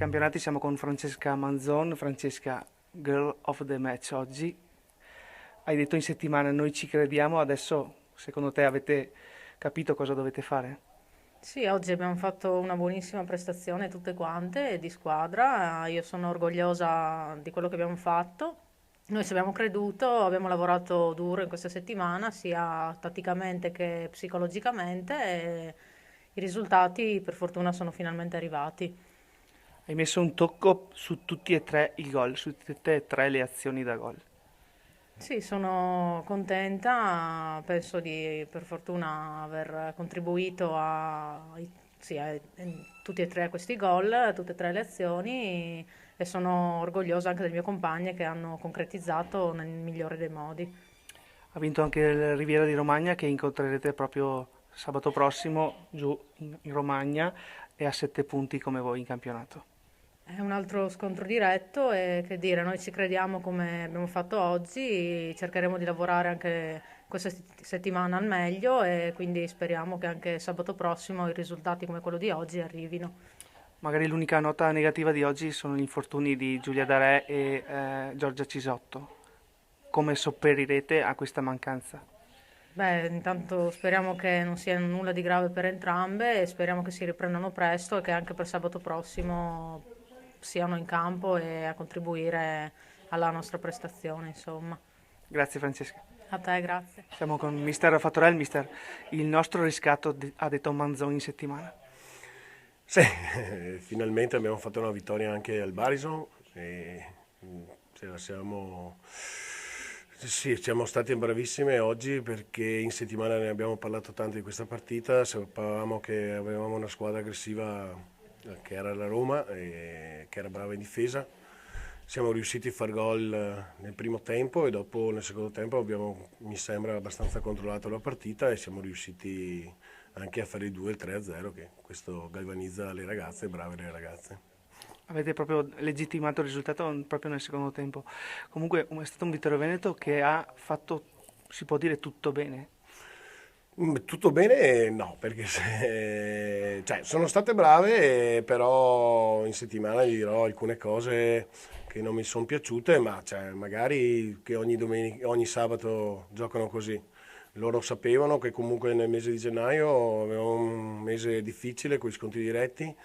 campionati siamo con Francesca Manzon. Francesca, Girl of the Match oggi. Hai detto in settimana noi ci crediamo, adesso secondo te avete capito cosa dovete fare? Sì, oggi abbiamo fatto una buonissima prestazione tutte quante di squadra. Io sono orgogliosa di quello che abbiamo fatto. Noi ci abbiamo creduto, abbiamo lavorato duro in questa settimana, sia tatticamente che psicologicamente, e i risultati per fortuna sono finalmente arrivati. Hai messo un tocco su tutti e tre i gol, su tutte e tre le azioni da gol. Sì, sono contenta, penso di per fortuna aver contribuito sì, a tutti e tre questi gol, tutte e tre le azioni, e sono orgogliosa anche delle mie compagne che hanno concretizzato nel migliore dei modi. Ha vinto anche il Riviera di Romagna che incontrerete proprio sabato prossimo giù in Romagna e a 7 punti come voi in campionato. È un altro scontro diretto e che dire, noi ci crediamo come abbiamo fatto oggi, cercheremo di lavorare anche questa settimana al meglio e quindi speriamo che anche sabato prossimo i risultati come quello di oggi arrivino. Magari l'unica nota negativa di oggi sono gli infortuni di Giulia Darè e Giorgia Cisotto. Come sopperirete a questa mancanza? Beh, intanto speriamo che non sia nulla di grave per entrambe e speriamo che si riprendano presto e che anche per sabato prossimo siano in campo e a contribuire alla nostra prestazione, insomma. Grazie Francesca. A te, grazie. Siamo con Mister Fattorel. Mister, il nostro riscatto ha detto Manzoni in settimana. Sì, finalmente abbiamo fatto una vittoria anche al Barison e ce la siamo, sì, siamo stati bravissime oggi perché in settimana ne abbiamo parlato tanto di questa partita, sapevamo che avevamo una squadra aggressiva che era la Roma e che era brava in difesa. Siamo riusciti a far gol nel primo tempo e dopo nel secondo tempo abbiamo, mi sembra, abbastanza controllato la partita e siamo riusciti anche a fare il 2 il 3-0, che questo galvanizza le ragazze, brave le ragazze. Avete proprio legittimato il risultato proprio nel secondo tempo. Comunque è stato un Vittorio Veneto che ha fatto, si può dire, tutto bene. Tutto bene? No, perché cioè, sono state brave, però in settimana gli dirò alcune cose che non mi sono piaciute, ma cioè, magari che ogni sabato giocano così. Loro sapevano che comunque nel mese di gennaio avevamo un mese difficile con gli scontri diretti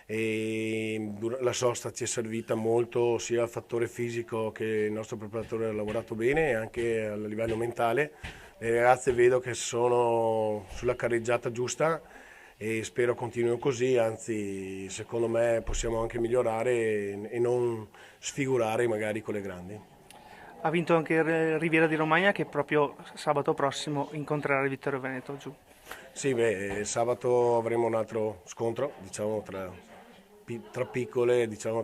e la sosta ci è servita molto sia al fattore fisico che il nostro preparatore ha lavorato bene e anche a livello mentale. Le ragazze vedo che sono sulla carreggiata giusta e spero continuino così, anzi secondo me possiamo anche migliorare e non sfigurare magari con le grandi. Ha vinto anche il Riviera di Romagna che proprio sabato prossimo incontrerà il Vittorio Veneto giù. Sì, beh, sabato avremo un altro scontro, diciamo, tra piccole, diciamo,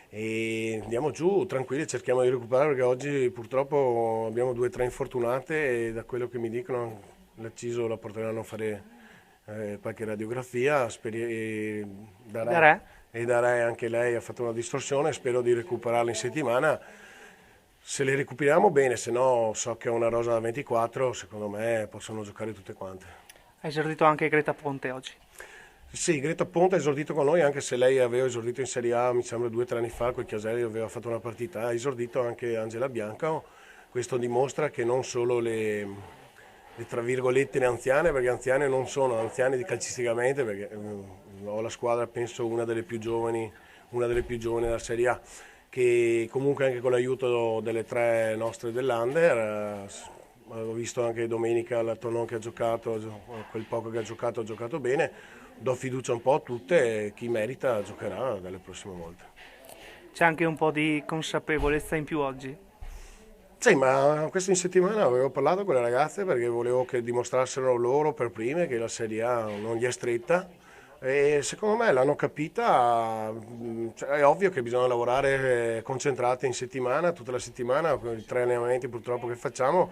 e andiamo giù tranquilli, cerchiamo di recuperare perché oggi purtroppo abbiamo 2 o 3 infortunate e da quello che mi dicono la CISO la porteranno a fare qualche radiografia Da Re? e Darei anche lei ha fatto una distorsione, spero di recuperarla in settimana. Se le recuperiamo bene, se no so che ho una rosa da 24, secondo me possono giocare tutte quante. Ha esordito anche Greta Ponte oggi. Sì, Greta Ponte ha esordito con noi anche se lei aveva esordito in Serie A, mi sembra 2 o 3 anni fa, col Chiaselli aveva fatto una partita, ha esordito anche Angela Bianca. Questo dimostra che non solo le tra virgolette le anziane, perché anziane non sono anziane calcisticamente, perché ho la squadra penso una delle più giovani della Serie A, che comunque anche con l'aiuto delle 3 nostre dell'Under, ho visto anche domenica la Tonon che ha giocato, quel poco che ha giocato bene, do fiducia un po' a tutte e chi merita giocherà dalle prossime volte. C'è anche un po' di consapevolezza in più oggi. Sì, ma questa in settimana avevo parlato con le ragazze perché volevo che dimostrassero loro per prime che la Serie A non gli è stretta e secondo me l'hanno capita. Cioè, è ovvio che bisogna lavorare concentrati in settimana, tutta la settimana, con i 3 allenamenti purtroppo che facciamo,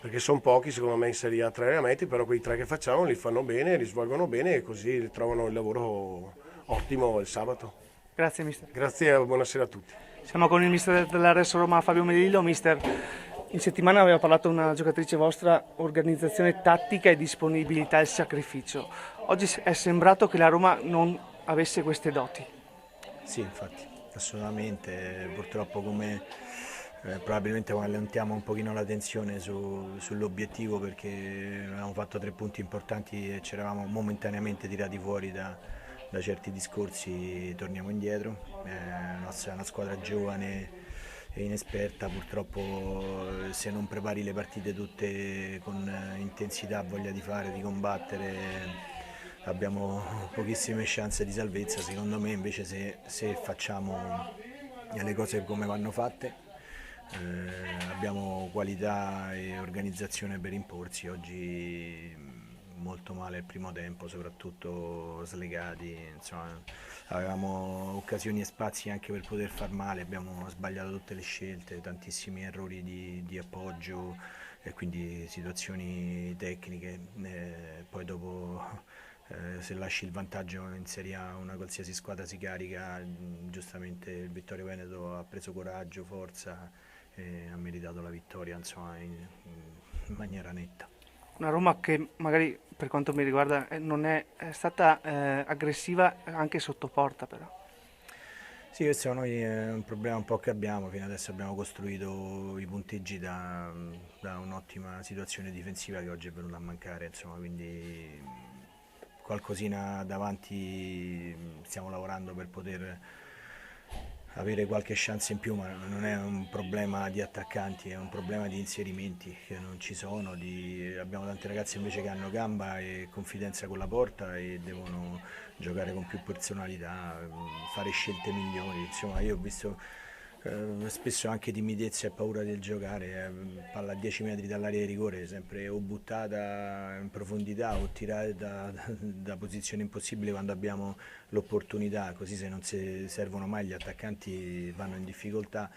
perché sono pochi secondo me in Serie A 3 allenamenti, però quei 3 che facciamo li fanno bene, li svolgono bene e così trovano il lavoro ottimo il sabato. Grazie mister. Grazie e buonasera a tutti. Siamo con il mister dell'Ares Roma Fabio Melillo. Mister, in settimana aveva parlato una giocatrice vostra, organizzazione tattica e disponibilità al sacrificio. Oggi è sembrato che la Roma non avesse queste doti. Sì, infatti, assolutamente. Purtroppo probabilmente allentiamo un pochino la tensione sull'obiettivo perché avevamo fatto 3 punti importanti e ci eravamo momentaneamente tirati fuori da certi discorsi, torniamo indietro. È una squadra giovane e inesperta, purtroppo se non prepari le partite tutte con intensità, voglia di fare, di combattere, abbiamo pochissime chance di salvezza. Secondo me invece se facciamo le cose come vanno fatte, abbiamo qualità e organizzazione per imporsi. Oggi molto male il primo tempo, soprattutto slegati, insomma, avevamo occasioni e spazi anche per poter far male, abbiamo sbagliato tutte le scelte, tantissimi errori di appoggio e quindi situazioni tecniche. Poi dopo se lasci il vantaggio in Serie A una qualsiasi squadra si carica, giustamente il Vittorio Veneto ha preso coraggio, forza e ha meritato la vittoria, insomma, in maniera netta. Una Roma che magari per quanto mi riguarda non è stata aggressiva anche sotto porta però. Sì, questo a noi è un problema un po' che abbiamo, fino adesso abbiamo costruito i punteggi da un'ottima situazione difensiva che oggi è venuta a mancare, insomma, quindi qualcosina davanti stiamo lavorando per poter avere qualche chance in più, ma non è un problema di attaccanti, è un problema di inserimenti che non ci sono. Abbiamo tanti ragazzi invece che hanno gamba e confidenza con la porta e devono giocare con più personalità, fare scelte migliori. Insomma, io ho visto spesso anche timidezza e paura del giocare, palla a 10 metri dall'area di rigore, sempre o buttata in profondità o tirata da posizioni impossibili quando abbiamo l'opportunità, così se non si servono mai gli attaccanti vanno in difficoltà.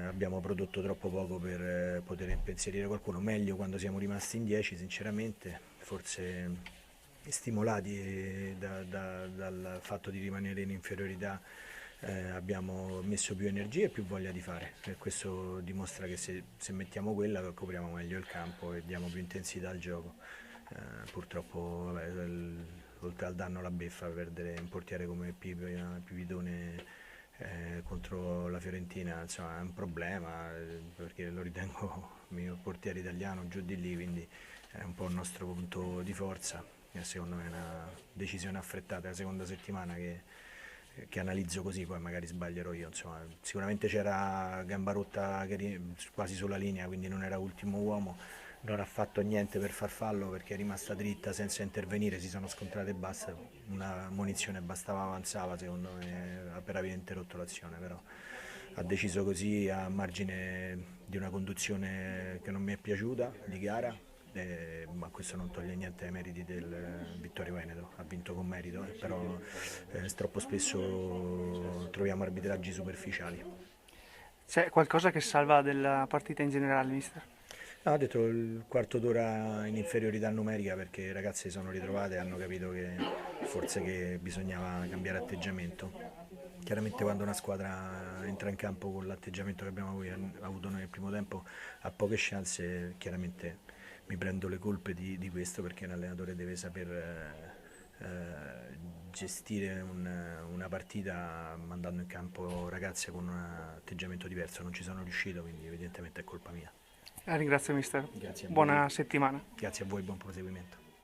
Abbiamo prodotto troppo poco per poter impensierire qualcuno, meglio quando siamo rimasti in 10 sinceramente, forse stimolati dal fatto di rimanere in inferiorità abbiamo messo più energia e più voglia di fare e questo dimostra che se mettiamo quella copriamo meglio il campo e diamo più intensità al gioco. Purtroppo vabbè, oltre al danno la beffa, perdere un portiere come Pipitone contro la Fiorentina, insomma, è un problema perché lo ritengo il mio portiere italiano giù di lì, quindi è un po' il nostro punto di forza e secondo me è una decisione affrettata la seconda settimana che analizzo così, poi magari sbaglierò io, insomma, sicuramente c'era Gambarotta quasi sulla linea, quindi non era ultimo uomo, non ha fatto niente per far fallo perché è rimasta dritta senza intervenire, si sono scontrate e basta, una munizione bastava, avanzava secondo me per aver interrotto l'azione, però ha deciso così a margine di una conduzione che non mi è piaciuta di gara, ma questo non toglie niente ai meriti del Vittorio Veneto, ha vinto con merito, però troppo spesso troviamo arbitraggi superficiali. C'è qualcosa che salva della partita in generale, mister? No, ho detto il quarto d'ora in inferiorità numerica perché i ragazzi si sono ritrovate e hanno capito che forse che bisognava cambiare atteggiamento. Chiaramente quando una squadra entra in campo con l'atteggiamento che abbiamo avuto noi nel primo tempo ha poche chance, chiaramente mi prendo le colpe di questo perché un allenatore deve saper gestire una partita mandando in campo ragazze con un atteggiamento diverso, non ci sono riuscito, quindi evidentemente è colpa mia. Ringrazio mister. Grazie a voi, Buona settimana. grazie a voi, buon proseguimento.